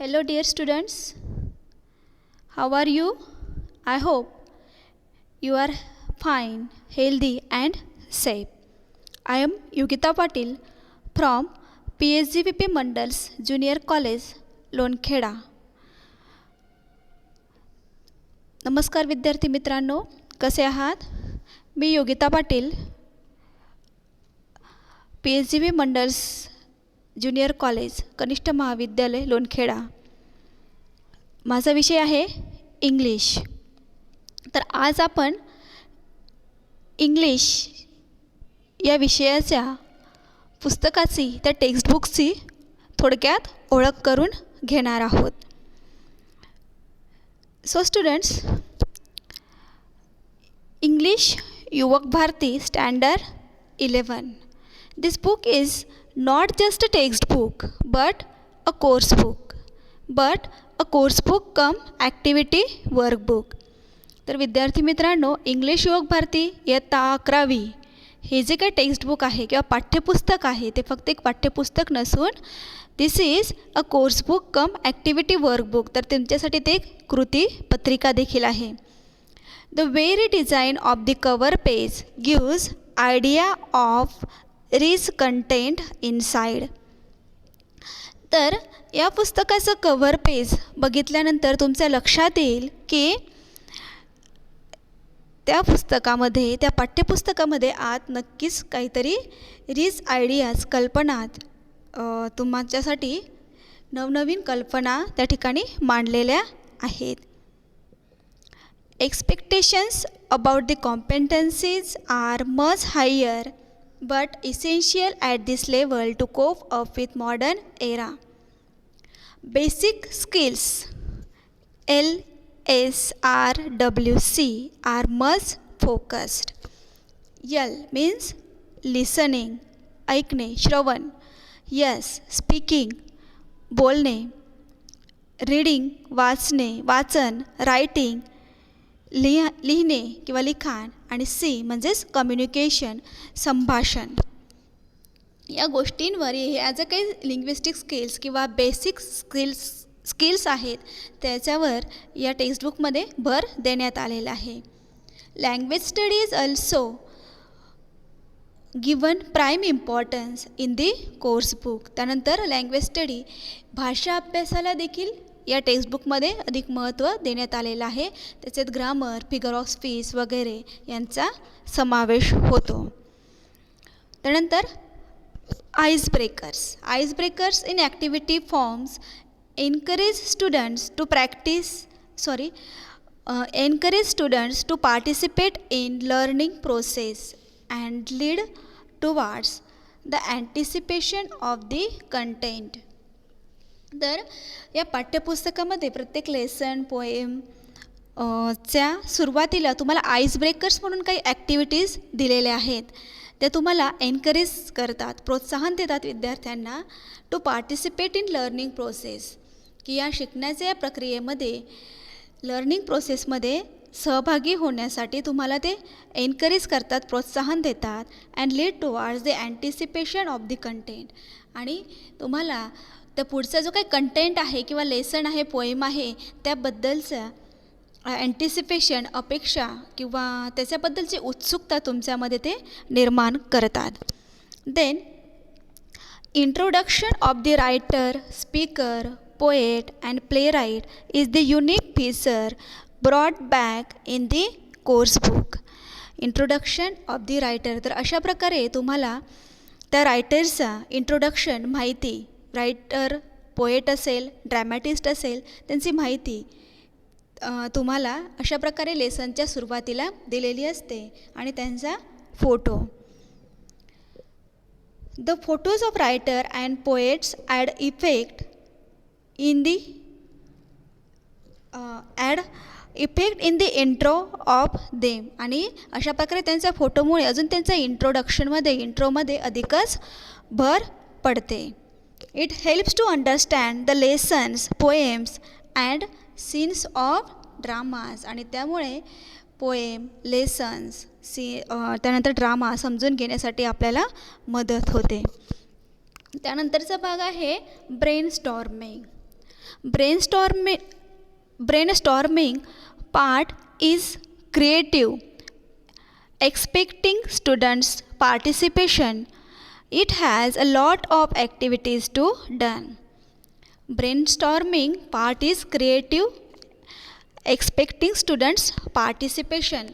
Hello, dear students. How are you? I hope you are fine, healthy, and safe. I am Yogita Patil from PSGVP Mandals Junior College, Lonkheda. नमस्कार विद्यार्थी मित्रांनो, कसे आहात? मी Yogita Patil, PSGV Mandal's junior college कनिष्ठ महाविद्यालय लोणखेडा. माझा विषय आहे इंग्लिश. तर आज आपण इंग्लिश या विषयाच्या पुस्तकाची त्या टेक्स्टबुकची थोडक्यात ओळख करून घेणार आहोत. सो स्टुडंट्स, इंग्लिश युवक Bharti standard 11. This book is not just a textbook but a course book cum activity workbook. तर विद्यार्थी मित्रांनो, इंग्लिश युवक भारती इयत्ता 11वी हे जे काही टेक्स्टबुक आहे किंवा पाठ्यपुस्तक आहे ते फक्त एक पाठ्यपुस्तक नसून this is a course book cum activity workbook. तर तुमच्यासाठी ते एक कृती पत्रिका देखील आहे. The very design of the cover page gives idea of rich content inside. तर या पुस्तकाचं कव्हर पेज बघितल्यानंतर तुमच्या लक्षात येईल की त्या पुस्तकामध्ये, त्या पाठ्यपुस्तकामध्ये आत नक्कीच काहीतरी रिच आयडियाज, कल्पना, तुमच्यासाठी नवनवीन कल्पना त्या ठिकाणी मांडलेल्या आहेत. Expectations about the competencies are much higher but essential at this level to cope up with modern era. Basic skills LSRWC are much focused. L means listening, ऐकणे, श्रवण. S speaking, बोलणे. Reading, वाचन, writing, लिहिणे किंवा लिखाण. आणि C म्हणजेच communication, संभाषण. या गोष्टींवर ह्या ज्या काही लिंग्विस्टिक स्किल्स किंवा बेसिक स्किल्स आहेत त्याच्यावर या टेक्स्टबुकमध्ये भर देण्यात आलेला आहे. Language study is also given prime importance in the course book. त्यानंतर लँग्वेज स्टडी, भाषा अभ्यासाला देखील या टेक्स्टबुकमध्ये अधिक महत्त्व देण्यात आलेलं आहे. त्याच्यात ग्रामर, फिगर ऑफ स्पीच वगैरे यांचा समावेश होतो. त्यानंतर ice breakers in activity forms encourage students to participate in learning process and lead towards the anticipation of the content. तर या पाठ्यपुस्तकामध्ये प्रत्येक लेसन, पोएम च्या सुरुवातीला तुम्हाला आईस ब्रेकर्स म्हणून काही ॲक्टिव्हिटीज दिलेल्या आहेत. त्या तुम्हाला एनकरेज करतात, प्रोत्साहन देतात विद्यार्थ्यांना to participate in learning process, की या शिकण्याच्या या प्रक्रियेमध्ये, लर्निंग प्रोसेसमध्ये सहभागी होण्यासाठी तुम्हाला ते एनकरेज करतात, प्रोत्साहन देतात. And lead towards the anticipation of the content. आणि तुम्हाला तर पुढचा जो काही कंटेंट आहे किंवा लेसन आहे, पोएम आहे, त्याबद्दलचा अँटिसिपेशन, अपेक्षा किंवा त्याच्याबद्दलची उत्सुकता तुमच्यामध्ये ते निर्माण करतात. Then introduction of the writer, speaker, poet and playwright is the unique feature brought back in the course book. Introduction of the writer, तर अशा प्रकारे तुम्हाला त्या रायटरचा इंट्रोडक्शन, माहिती, रायटर, पोएट असेल, ड्रॅमॅटिस्ट असेल, त्यांची माहिती तुम्हाला अशा प्रकारे लेसनच्या सुरुवातीला दिलेली असते. आणि त्यांचा photo. The photos of writer and poets add effect in the intro of them. आणि अशा प्रकारे त्यांच्या फोटोमुळे अजून त्यांच्या इंट्रोमध्ये अधिकच भर पडते. It helps to understand the lessons, poems and scenes of dramas. आणि त्यामुळे पोएम, लेसन्स, त्यानंतर ड्रामा समजून घेण्यासाठी आपल्याला मदत होते. त्यानंतरचा भाग आहे brainstorming. Brainstorming part is creative, expecting students' participation. It has a lot of activities to done. Brainstorming part is creative, expecting students participation.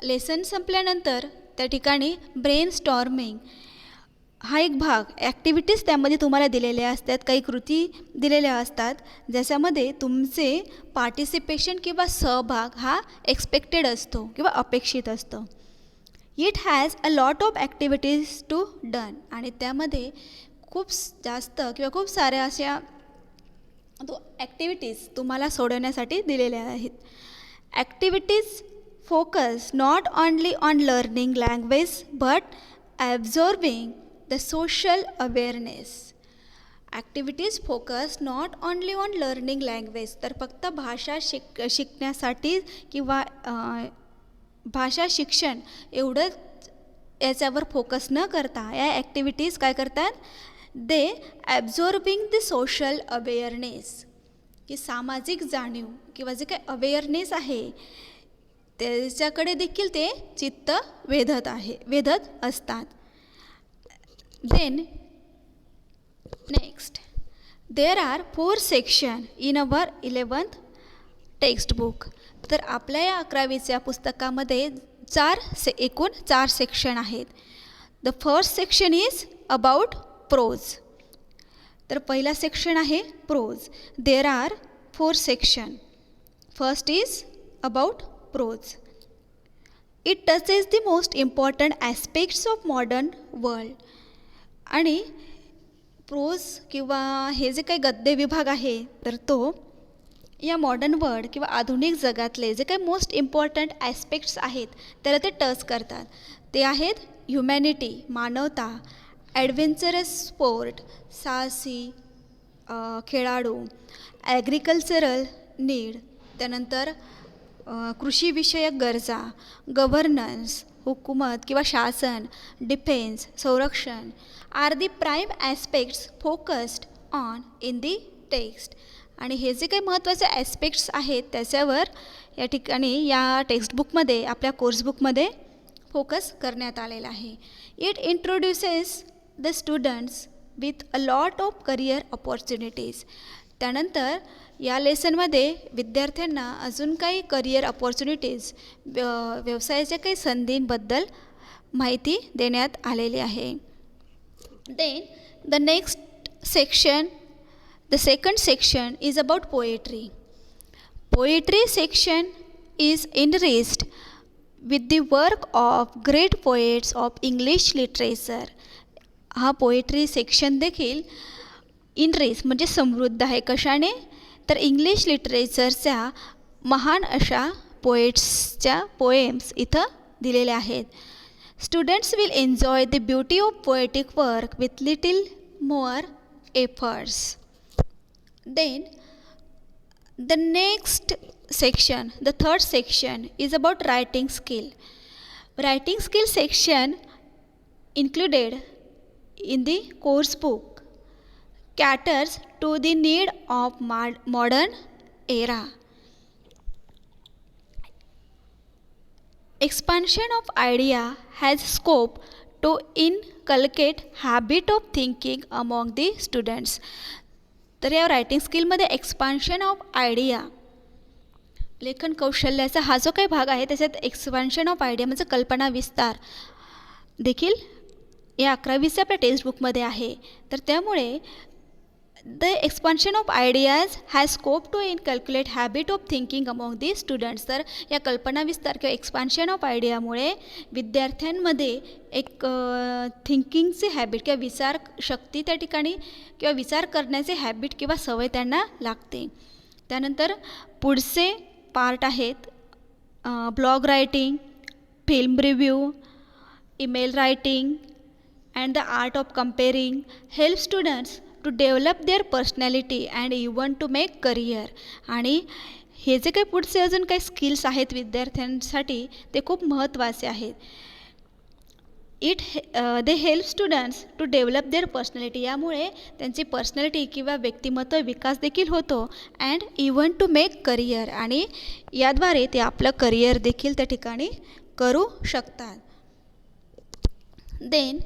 Lesson संपल्यानंतर त्या ठिकाणी ब्रेनस्टॉर्मिंग हा एक भाग, ॲक्टिव्हिटीज त्यामध्ये तुम्हाला दिलेल्या असतात, काही कृती दिलेल्या असतात ज्याच्यामध्ये तुमचे पार्टिसिपेशन किंवा सहभाग हा एक्सपेक्टेड असतो किंवा अपेक्षित असतो. It has a lot of activities to done, आणि त्यामध्ये खूप जास्त किंवा खूप साऱ्या अशा ॲक्टिव्हिटीज तुम्हाला सोडवण्यासाठी दिलेल्या आहेत. Activities focus not only on learning language but absorbing the social awareness. Activities focus not only on learning language, तर फक्त भाषा शिकण्यासाठी किंवा भाषा शिक्षण एवढंच याच्यावर फोकस न करता या ॲक्टिव्हिटीज काय करतात, दे ॲब्झॉर्बिंग द सोशल अवेअरनेस, की सामाजिक जाणीव किंवा जे काही अवेअरनेस आहे त्याच्याकडे देखील ते चित्त वेधत असतात. Then next, there are 4 section in our 11th text book. तर आपल्या या 11वीच्या पुस्तकामध्ये एकूण 4 सेक्शन आहेत. The first section is about prose. तर पहिला सेक्शन आहे prose. There are 4 section. First is about prose. It touches the most important aspects of modern world. आणि प्रोज किंवा हे जे काही गद्य विभाग आहे तर तो या मॉडर्न वर्ल्ड किंवा आधुनिक जगातले जे काही मोस्ट इम्पॉर्टंट ॲस्पेक्ट्स आहेत त्याला ते टच करतात. ते आहेत ह्युमॅनिटी, मानवता, ॲडव्हेंचरस स्पोर्ट, साहसी खेळाडू, ॲग्रिकल्चरल नीड, त्यानंतर कृषीविषयक गरजा, गव्हर्नन्स, हुकूमत किंवा शासन, डिफेन्स, संरक्षण are the prime aspects focused on in the text. आणि हे जे काही महत्त्वाचे ॲस्पेक्ट्स आहेत त्याच्यावर या ठिकाणी या टेक्स्टबुकमध्ये आपल्या कोर्सबुकमध्ये फोकस करण्यात आलेला आहे. It introduces the students with a lot of career opportunities. त्यानंतर या लेसनमध्ये विद्यार्थ्यांना अजून काही करिअर ऑपॉर्च्युनिटीज, व्यवसायाच्या काही संधींबद्दल माहिती देण्यात आलेली आहे. Then the next section, the second section is about poetry. Poetry section is enriched with the work of great poets of English literature. हा पोएट्री सेक्शन देखील इनरिच म्हणजे समृद्ध आहे. कशाने, तर इंग्लिश लिटरेचरच्या महान अशा पोएट्सच्या पोएम्स इथं दिलेल्या आहेत. Students will enjoy the beauty of poetic work with little mower efforts. Then the next section, the third section is about writing skill. Writing skill section included in the course book caters to the need of modern era. Expansion of idea has scope to inculcate habit of thinking among the students. तर या writing स्किलमध्ये expansion of idea, लेखन कौशल्याचा हा जो काही भाग आहे त्याच्यात एक्सपान्शन ऑफ आयडिया म्हणजे कल्पना विस्तार देखील या 11वीच्या आपल्या टेक्स्टबुकमध्ये आहे. तर त्यामुळे the expansion of ideas has scope to inculcate habit of thinking among the students. तर या कल्पना विस्तार किंवा एक्सपान्शन ऑफ आयडियामुळे विद्यार्थ्यांमध्ये एक थिंकिंगचे हॅबिट किंवा विचारशक्ती त्या ठिकाणी किंवा विचार करण्याचे हॅबिट किंवा सवय त्यांना लागते. त्यानंतर पुढचे पार्ट आहेत blog writing, film review, email writing and the art of compering help students to develop their personality and even to make career. आणि हे जे काही पुढचे अजून काही स्किल्स आहेत विद्यार्थ्यांसाठी ते खूप महत्त्वाचे आहेत. They help students to develop their personality. यामुळे त्यांची पर्सनॅलिटी किंवा व्यक्तिमत्व विकास देखील होतो. And even to make career, आणि याद्वारे ते आपलं करियर देखील त्या ठिकाणी करू शकतात. Then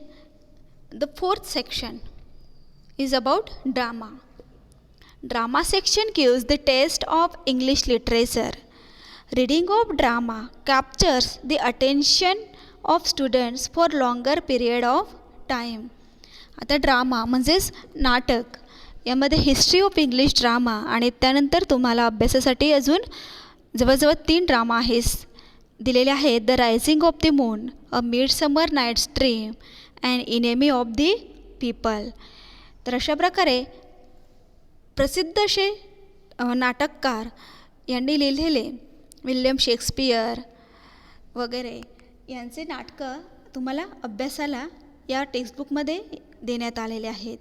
the fourth section is about drama. Drama section gives the taste of English literature. Reading of drama captures the attention of students for longer period of time. आता ड्रामा म्हणजेच नाटक, यामध्ये हिस्ट्री ऑफ इंग्लिश ड्रामा, आणि त्यानंतर तुम्हाला अभ्यासासाठी अजून जवळजवळ 3 ड्रामा दिलेले आहेत. The rising of the moon, a midsummer nights dream, and enemy of the people. तर अशा प्रकारे प्रसिद्ध असे नाटककार यांनी लिहिलेले विल्यम शेक्सपियर वगैरे यांचे नाटकं तुम्हाला अभ्यासाला या टेक्स्टबुकमध्ये देण्यात आलेले आहेत.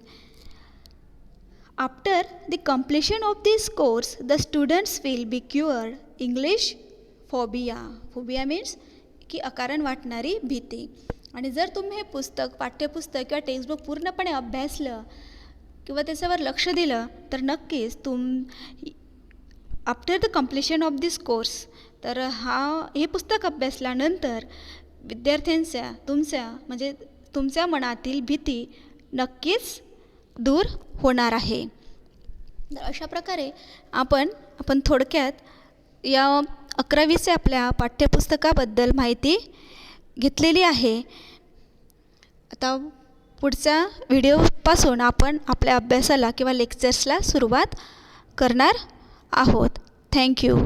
After the completion of this course the students will be क्युअर्ड English phobia. Phobia means की अकारण वाटणारी भीती. आणि जर तुम्ही हे पुस्तक, पाठ्यपुस्तक किंवा टेक्स्टबुक पूर्णपणे अभ्यासलं किंवा त्याच्यावर लक्ष दिलं तर नक्कीच after the completion of this course, तर हे पुस्तक अभ्यासल्यानंतर विद्यार्थ्यांच्या तुमच्या मनातील भीती नक्कीच दूर होणार आहे. तर अशा प्रकारे आपण थोडक्यात या 11वीच्या आपल्या पाठ्यपुस्तकाबद्दल माहिती घेतलेली आहे. आता पुढच्या व्हिडिओपासून आपण आपल्या अभ्यासाला किंवा लेक्चर्सला सुरुवात करणार आहोत. थँक्यू.